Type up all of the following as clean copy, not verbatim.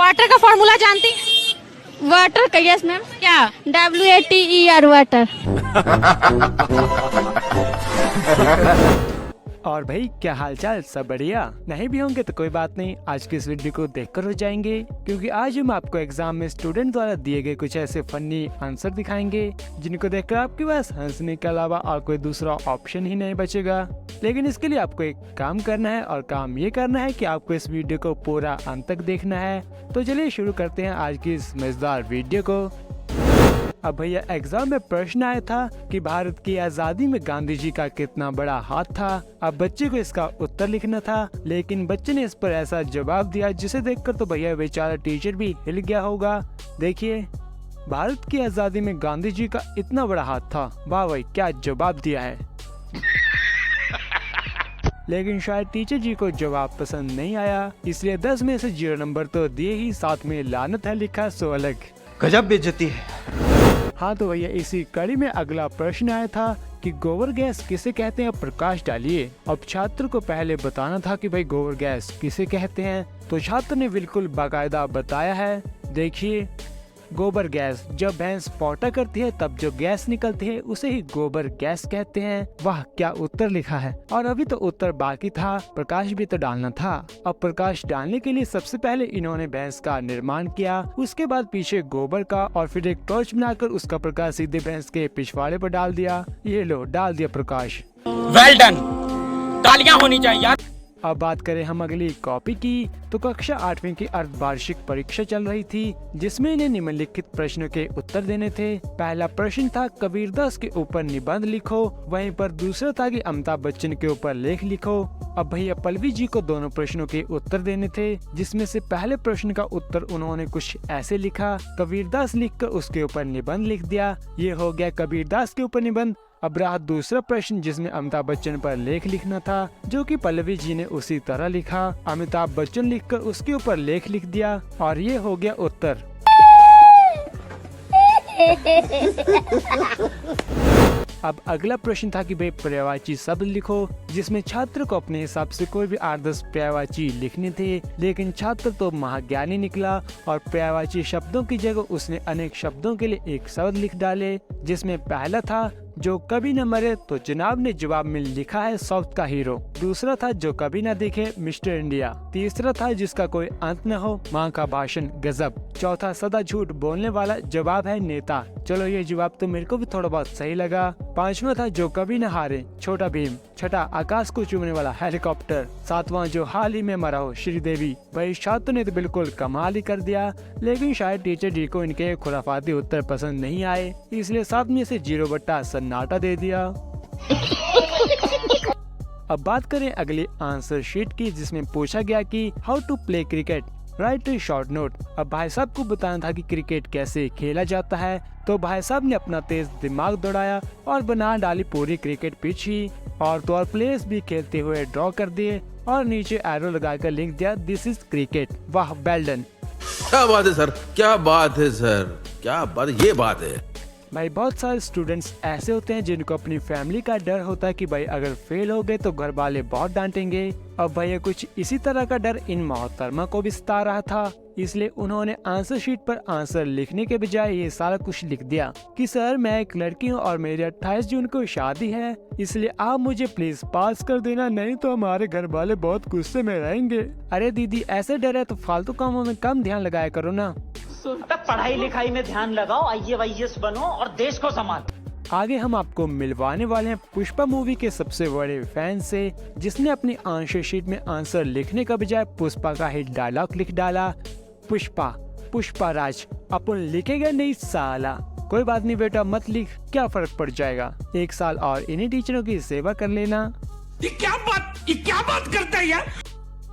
Water का formula जानती? Water का, यस मैम। क्या? WATER water. और भाई क्या हालचाल, सब बढ़िया? नहीं भी होंगे तो कोई बात नहीं, आज की इस वीडियो को देखकर हो जाएंगे, क्योंकि आज हम आपको एग्जाम में स्टूडेंट द्वारा दिए गए कुछ ऐसे फनी आंसर दिखाएंगे जिनको देखकर आपके पास हंसने के अलावा और कोई दूसरा ऑप्शन ही नहीं बचेगा। लेकिन इसके लिए आपको एक काम करना है, और काम ये करना है कि आपको इस वीडियो को पूरा अंत तक देखना है। तो चलिए शुरू करते हैं आज की इस मजेदार वीडियो को। अब भैया एग्जाम में प्रश्न आया था कि भारत की आजादी में गांधी जी का कितना बड़ा हाथ था। अब बच्चे को इसका उत्तर लिखना था, लेकिन बच्चे ने इस पर ऐसा जवाब दिया जिसे देखकर तो भैया बेचारा टीचर भी हिल गया होगा। देखिए, भारत की आजादी में गांधी जी का इतना बड़ा हाथ था। वाह भाई, क्या जवाब दिया है। लेकिन शायद टीचर जी को जवाब पसंद नहीं आया, इसलिए 10 में से 0 नंबर तो दिए ही, साथ में लानत है लिखा सो अलग। गजब बेइज्जती है। हाँ तो भैया इसी कड़ी में अगला प्रश्न आया था कि गोबर गैस किसे कहते हैं, प्रकाश डालिए। अब छात्र को पहले बताना था कि भाई गोबर गैस किसे कहते हैं, तो छात्र ने बिल्कुल बाकायदा बताया है। देखिए, गोबर गैस, जब भैंस पोटा करती है तब जो गैस निकलती है उसे ही गोबर गैस कहते हैं। वाह, क्या उत्तर लिखा है। और अभी तो उत्तर बाकी था, प्रकाश भी तो डालना था। अब प्रकाश डालने के लिए सबसे पहले इन्होंने भैंस का निर्माण किया, उसके बाद पीछे गोबर का, और फिर एक टॉर्च बनाकर उसका प्रकाश सीधे भैंस के पिछवाड़े पर डाल दिया। ये लो, डाल दिया प्रकाश। वेल डन, तालियां होनी चाहिए यार। अब बात करें हम अगली कॉपी की, तो कक्षा 8वीं की अर्धवार्षिक परीक्षा चल रही थी, जिसमें इन्हें निम्नलिखित प्रश्नों के उत्तर देने थे। पहला प्रश्न था कबीरदास के ऊपर निबंध लिखो, वहीं पर दूसरा था कि अमिताभ बच्चन के ऊपर लेख लिखो। अब भैया पल्लवी जी को दोनों प्रश्नों के उत्तर देने थे, जिसमें से पहले प्रश्न का उत्तर उन्होंने कुछ ऐसे लिखा, कबीरदास लिखकर उसके ऊपर निबंध लिख दिया। ये हो गया कबीरदास के ऊपर निबंध। अब रहा दूसरा प्रश्न जिसमें अमिताभ बच्चन पर लेख लिखना था, जो कि पल्लवी जी ने उसी तरह लिखा, अमिताभ बच्चन लिखकर उसके ऊपर लेख लिख दिया, और ये हो गया उत्तर। अब अगला प्रश्न था कि भाई पर्यायवाची शब्द लिखो, जिसमें छात्र को अपने हिसाब से कोई भी 8-10 पर्यायवाची लिखने थे, लेकिन छात्र तो महाज्ञानी निकला और पर्यायवाची शब्दों की जगह उसने अनेक शब्दों के लिए एक शब्द लिख डाले, जिसमें पहला था जो कभी न मरे, तो जनाब ने जवाब में लिखा है साउथ का हीरो। दूसरा था जो कभी न दिखे, मिस्टर इंडिया। तीसरा था जिसका कोई अंत न हो, माँ का भाषण गजब। चौथा सदा झूठ बोलने वाला, जवाब है नेता। चलो ये जवाब तो मेरे को भी थोड़ा बहुत सही लगा। पांचवा था जो कभी न हारे, छोटा भीम। छठा आकाश को चूमने वाला हेलीकॉप्टर। सातवां जो हाल ही में मरा हो, श्रीदेवी। भाई छात्र ने तो बिल्कुल कमाल ही कर दिया, लेकिन शायद टीचर जी को इनके खुराफाती उत्तर पसंद नहीं आए, इसलिए 7 में से 0 बट्टा सन्नाटा दे दिया। अब बात करें अगली आंसर शीट की, जिसमें पूछा गया कि how to play cricket, write a short note. अब भाई साहब को बताना था कि क्रिकेट कैसे खेला जाता है, तो भाई साहब ने अपना तेज दिमाग दौड़ाया और बना डाली पूरी क्रिकेट पिच ही, और तो और प्लेयर्स भी खेलते हुए ड्रॉ कर दिए, और नीचे एरो लगाकर लिख दिया दिस इज क्रिकेट। वाह, वेल डन। क्या बात है सर, क्या बात है सर, क्या बात, ये बात है। भाई बहुत सारे स्टूडेंट्स ऐसे होते हैं जिनको अपनी फैमिली का डर होता है कि भाई अगर फेल हो गए तो घर वाले बहुत डांटेंगे। अब भैया कुछ इसी तरह का डर इन मोहतरमा को भी सता रहा था, इसलिए उन्होंने आंसर शीट पर आंसर लिखने के बजाय ये सारा कुछ लिख दिया कि सर मैं एक लड़की हूँ और मेरी 28 जून को शादी है, इसलिए आप मुझे प्लीज पास कर देना, नहीं तो हमारे घर वाले बहुत गुस्से में रहेंगे। अरे दीदी, ऐसे डर है तो फालतू कामों में कम ध्यान लगाया करो ना। पढ़ाई लिखाई में ध्यान लगाओ, IAS बनो और देश को संभालो। आगे हम आपको मिलवाने वाले हैं पुष्पा मूवी के सबसे बड़े फैन से, जिसने अपनी आंसर शीट में आंसर लिखने का बजाय पुष्पा का ही डायलॉग लिख डाला, पुष्पा पुष्पा राज, अपन लिखेगा नहीं साला। कोई बात नहीं बेटा, मत लिख, क्या फर्क पड़ जाएगा, 1 साल और इन्हीं टीचरों की सेवा कर लेना। ये क्या बात करता है यार।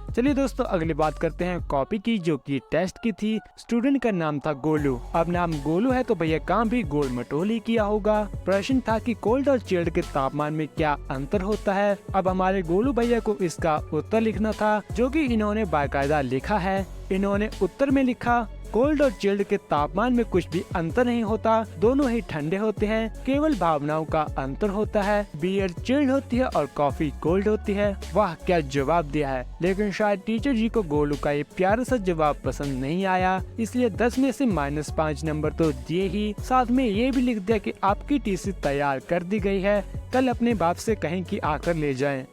चलिए दोस्तों, अगली बात करते हैं कॉपी की, जो कि टेस्ट की थी। स्टूडेंट का नाम था गोलू। अब नाम गोलू है तो भैया काम भी गोल मटोल ही किया होगा। प्रश्न था कि कोल्ड और चिल्ड के तापमान में क्या अंतर होता है। अब हमारे गोलू भैया को इसका उत्तर लिखना था, जो कि इन्होंने बाकायदा लिखा है। इन्होंने उत्तर में लिखा कोल्ड और चिल्ड के तापमान में कुछ भी अंतर नहीं होता, दोनों ही ठंडे होते हैं, केवल भावनाओं का अंतर होता है। बियर चिल्ड होती है और कॉफी कोल्ड होती है। वाह क्या जवाब दिया है, लेकिन शायद टीचर जी को गोलू का ये प्यारा सा जवाब पसंद नहीं आया, इसलिए 10 में से -5 नंबर तो दिए ही, साथ में ये भी लिख दिया कि आपकी टीसी तैयार कर दी गई है, कल अपने बाप से कहें कि आकर ले जाएं।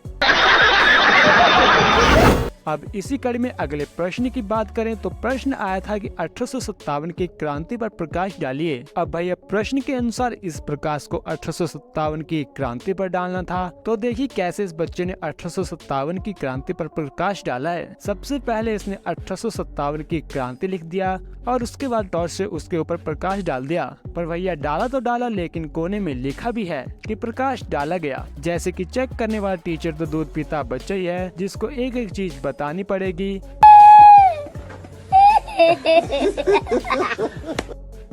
अब इसी कड़ी में अगले प्रश्न की बात करें तो प्रश्न आया था कि 1857 की क्रांति पर प्रकाश डालिए। अब भैया प्रश्न के अनुसार इस प्रकाश को 1857 की क्रांति पर डालना था, तो देखिए कैसे इस बच्चे ने 1857 की क्रांति पर प्रकाश डाला है। सबसे पहले इसने 1857 की क्रांति लिख दिया और उसके बाद टॉर्च से उसके ऊपर प्रकाश डाल दिया। पर भैया डाला तो डाला, लेकिन कोने में लिखा भी है कि प्रकाश डाला गया। जैसे कि चेक करने वाला टीचर तो दूध पीता बच्चा ही है, जिसको एक एक चीज बतानी पड़ेगी।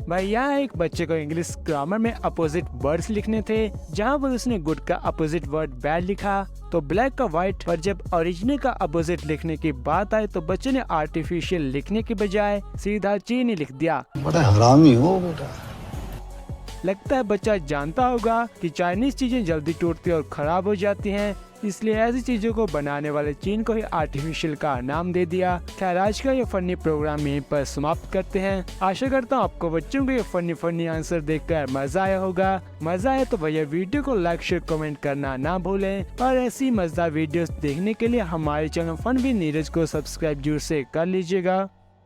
भाई यहाँ एक बच्चे को इंग्लिश ग्रामर में अपोजिट वर्ड्स लिखने थे, जहाँ पर उसने गुड का अपोजिट वर्ड बैड लिखा, तो ब्लैक का व्हाइट। पर जब ओरिजिनल का अपोजिट लिखने की बात आई तो बच्चे ने आर्टिफिशियल लिखने के बजाय सीधा चीनी लिख दिया। बड़ा हरामी हो बेटा। लगता है बच्चा जानता होगा कि चाइनीज चीजें जल्दी टूटती और खराब हो जाती हैं, इसलिए ऐसी चीजों को बनाने वाले चीन को ही आर्टिफिशियल का नाम दे दिया। खैर आज का ये फनी प्रोग्राम यहीं पर समाप्त करते हैं। आशा करता हूँ आपको बच्चों को ये फनी आंसर देखकर मजा आया होगा। मजा आया तो भैया वीडियो को लाइक शेयर कमेंट करना ना भूलें, और ऐसी मजेदार वीडियोस देखने के लिए हमारे चैनल फन विद नीरज को सब्सक्राइब जरूर से कर लीजिएगा।